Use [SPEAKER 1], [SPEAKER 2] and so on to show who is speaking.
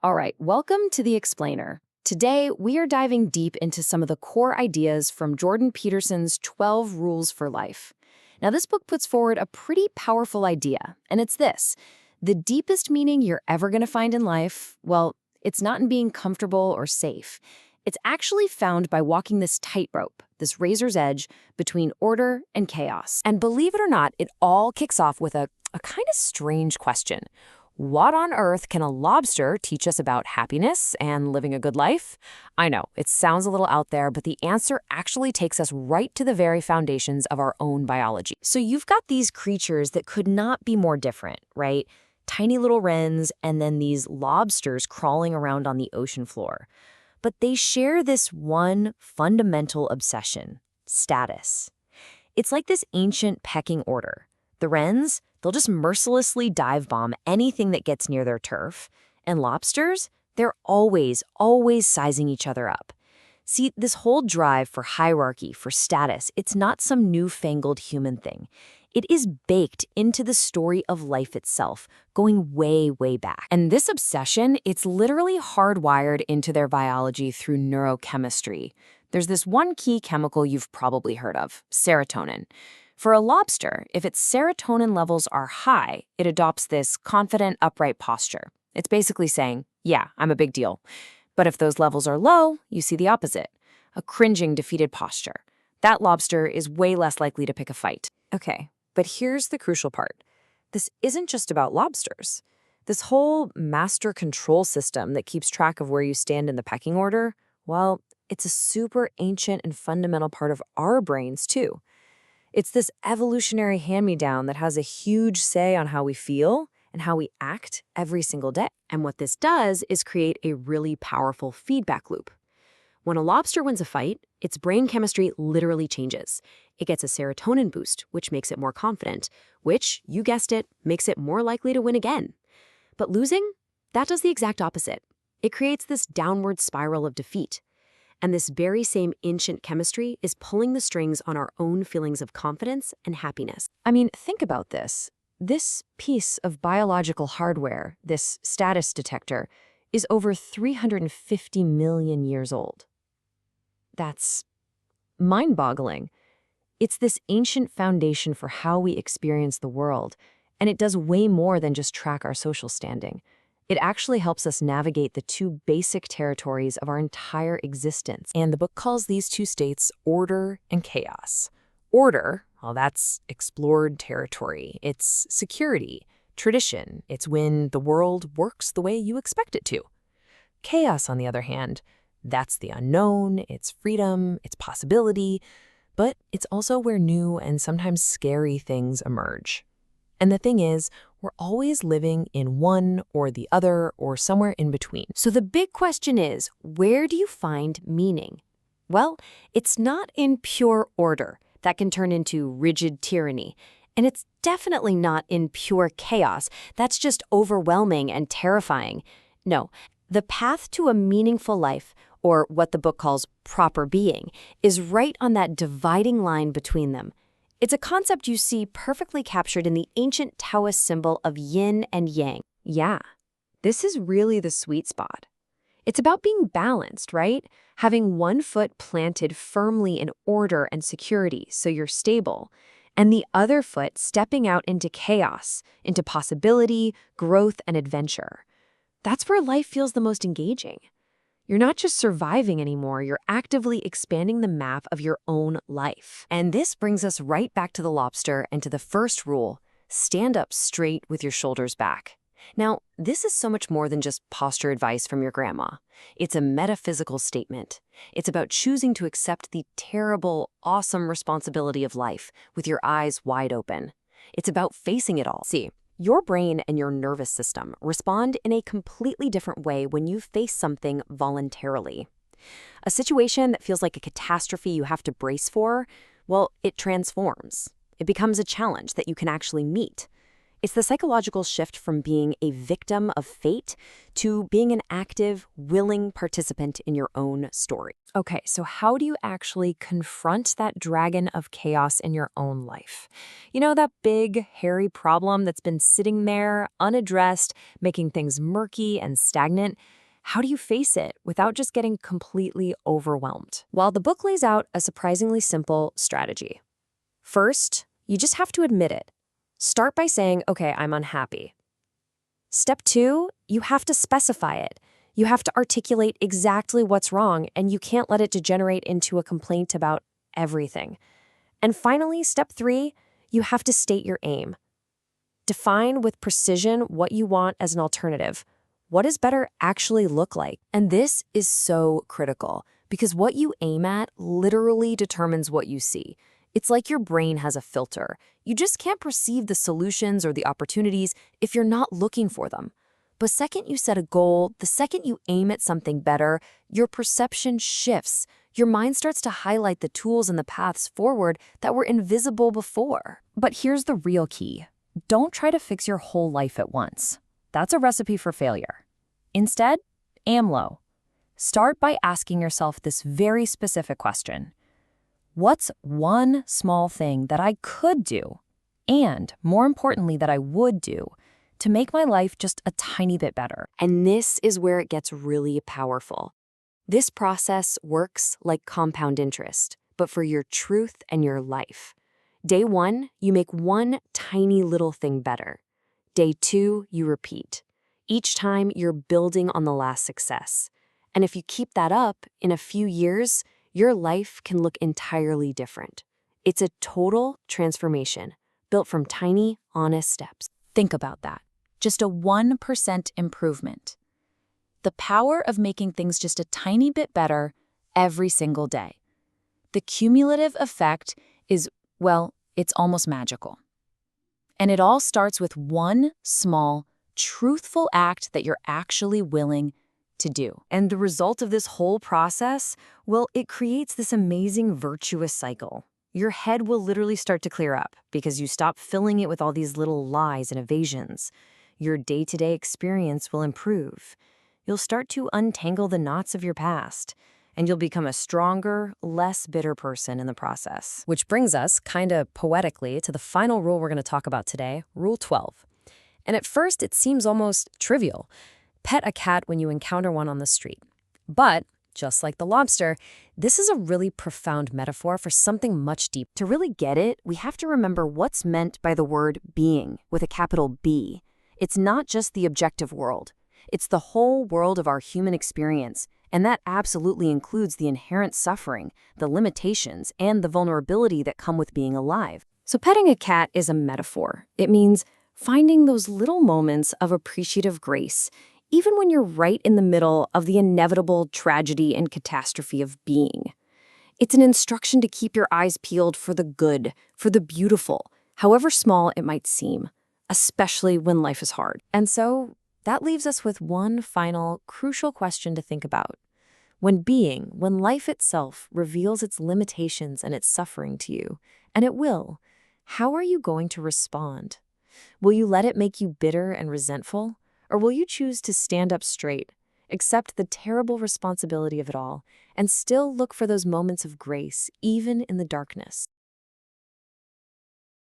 [SPEAKER 1] All right, welcome to The Explainer. Today, we are diving deep into some of the core ideas from Jordan Peterson's 12 Rules for Life. Now, this book puts forward a pretty powerful idea, and it's this. The deepest meaning you're ever going to find in life, well, it's not in being comfortable or safe. It's actually found by walking this tightrope, this razor's edge, between order and chaos.
[SPEAKER 2] And believe it or not, it all kicks off with a kind of strange question. What on earth can a lobster teach us about happiness and living a good life? I know, it sounds a little out there, but the answer actually takes us right to the very foundations of our own biology.
[SPEAKER 1] So you've got these creatures that could not be more different, right? Tiny little wrens and then these lobsters crawling around on the ocean floor. But they share this one fundamental obsession: status. It's like this ancient pecking order. The wrens, they'll just mercilessly dive bomb anything that gets near their turf. And lobsters, they're always sizing each other up. See, this whole drive for hierarchy, for status, it's not some newfangled human thing. It is baked into the story of life itself, going way, way back.
[SPEAKER 2] And this obsession, it's literally hardwired into their biology through neurochemistry. There's this one key chemical you've probably heard of, serotonin. For a lobster, if its serotonin levels are high, it adopts this confident, upright posture. It's basically saying, yeah, I'm a big deal. But if those levels are low, you see the opposite, a cringing, defeated posture. That lobster is way less likely to pick a fight.
[SPEAKER 1] Okay, but here's the crucial part. This isn't just about lobsters. This whole master control system that keeps track of where you stand in the pecking order, well, it's a super ancient and fundamental part of our brains, too. It's this evolutionary hand-me-down that has a huge say on how we feel and how we act every single day. And what this does is create a really powerful feedback loop. When a lobster wins a fight, its brain chemistry literally changes. It gets a serotonin boost, which makes it more confident, which, you guessed it, makes it more likely to win again. But losing, that does the exact opposite. It creates this downward spiral of defeat. And this very same ancient chemistry is pulling the strings on our own feelings of confidence and happiness. I mean, think about this. This piece of biological hardware, this status detector, is over 350 million years old. That's mind-boggling. It's this ancient foundation for how we experience the world, and it does way more than just track our social standing. It actually helps us navigate the two basic territories of our entire existence.
[SPEAKER 2] And the book calls these two states order and chaos. Order, well, that's explored territory. It's security, tradition. It's when the world works the way you expect it to. Chaos, on the other hand, that's the unknown, it's freedom, it's possibility, but it's also where new and sometimes scary things emerge. And the thing is, we're always living in one or the other or somewhere in between.
[SPEAKER 1] So the big question is, where do you find meaning? Well, it's not in pure order. That can turn into rigid tyranny. And it's definitely not in pure chaos. That's just overwhelming and terrifying. No, the path to a meaningful life, or what the book calls proper being, is right on that dividing line between them. It's a concept you see perfectly captured in the ancient Taoist symbol of yin and yang. Yeah, this is really the sweet spot. It's about being balanced, right? Having one foot planted firmly in order and security so you're stable, and the other foot stepping out into chaos, into possibility, growth, and adventure. That's where life feels the most engaging. You're not just surviving anymore, you're actively expanding the map of your own life. And this brings us right back to the lobster and to the first rule: stand up straight with your shoulders back. Now, this is so much more than just posture advice from your grandma. It's a metaphysical statement. It's about choosing to accept the terrible, awesome responsibility of life with your eyes wide open. It's about facing it all. See, your brain and your nervous system respond in a completely different way when you face something voluntarily. A situation that feels like a catastrophe you have to brace for, well, it transforms. It becomes a challenge that you can actually meet. It's the psychological shift from being a victim of fate to being an active, willing participant in your own story.
[SPEAKER 2] Okay, so how do you actually confront that dragon of chaos in your own life? You know, that big, hairy problem that's been sitting there, unaddressed, making things murky and stagnant? How do you face it without just getting completely overwhelmed?
[SPEAKER 1] While the book lays out a surprisingly simple strategy. First, you just have to admit it. Start by saying, okay, I'm unhappy. Step 2, you have to specify it. You have to articulate exactly what's wrong, and you can't let it degenerate into a complaint about everything. And finally, step 3, you have to state your aim. Define with precision what you want as an alternative. What does better actually look like? And this is so critical because what you aim at literally determines what you see. It's like your brain has a filter. You just can't perceive the solutions or the opportunities if you're not looking for them. But second you set a goal, the second you aim at something better, your perception shifts. Your mind starts to highlight the tools and the paths forward that were invisible before.
[SPEAKER 2] But here's the real key. Don't try to fix your whole life at once. That's a recipe for failure. Instead, AMLO. Start by asking yourself this very specific question. What's one small thing that I could do, and more importantly, that I would do, to make my life just a tiny bit better?
[SPEAKER 1] And this is where it gets really powerful. This process works like compound interest, but for your truth and your life. Day 1, you make one tiny little thing better. Day 2, you repeat. Each time, you're building on the last success. And if you keep that up, in a few years, your life can look entirely different. It's a total transformation, built from tiny, honest steps.
[SPEAKER 2] Think about that. Just a 1% improvement. The power of making things just a tiny bit better every single day. The cumulative effect is, well, it's almost magical. And it all starts with one small, truthful act that you're actually willing to do.
[SPEAKER 1] And the result of this whole process, well, it creates this amazing virtuous cycle. Your head will literally start to clear up because you stop filling it with all these little lies and evasions. Your day-to-day experience will improve. You'll start to untangle the knots of your past, and you'll become a stronger, less bitter person in the process. Which brings us, kind of poetically, to the final rule we're going to talk about today, Rule 12. And at first, it seems almost trivial. Pet a cat when you encounter one on the street. But, just like the lobster, this is a really profound metaphor for something much deeper. To really get it, we have to remember what's meant by the word being, with a capital B. It's not just the objective world. It's the whole world of our human experience, and that absolutely includes the inherent suffering, the limitations, and the vulnerability that come with being alive. So petting a cat is a metaphor. It means finding those little moments of appreciative grace, even when you're right in the middle of the inevitable tragedy and catastrophe of being. It's an instruction to keep your eyes peeled for the good, for the beautiful, however small it might seem, especially when life is hard. And so that leaves us with one final crucial question to think about. When life itself reveals its limitations and its suffering to you, and it will, how are you going to respond? Will you let it make you bitter and resentful? Or will you choose to stand up straight, accept the terrible responsibility of it all, and still look for those moments of grace, even in the darkness?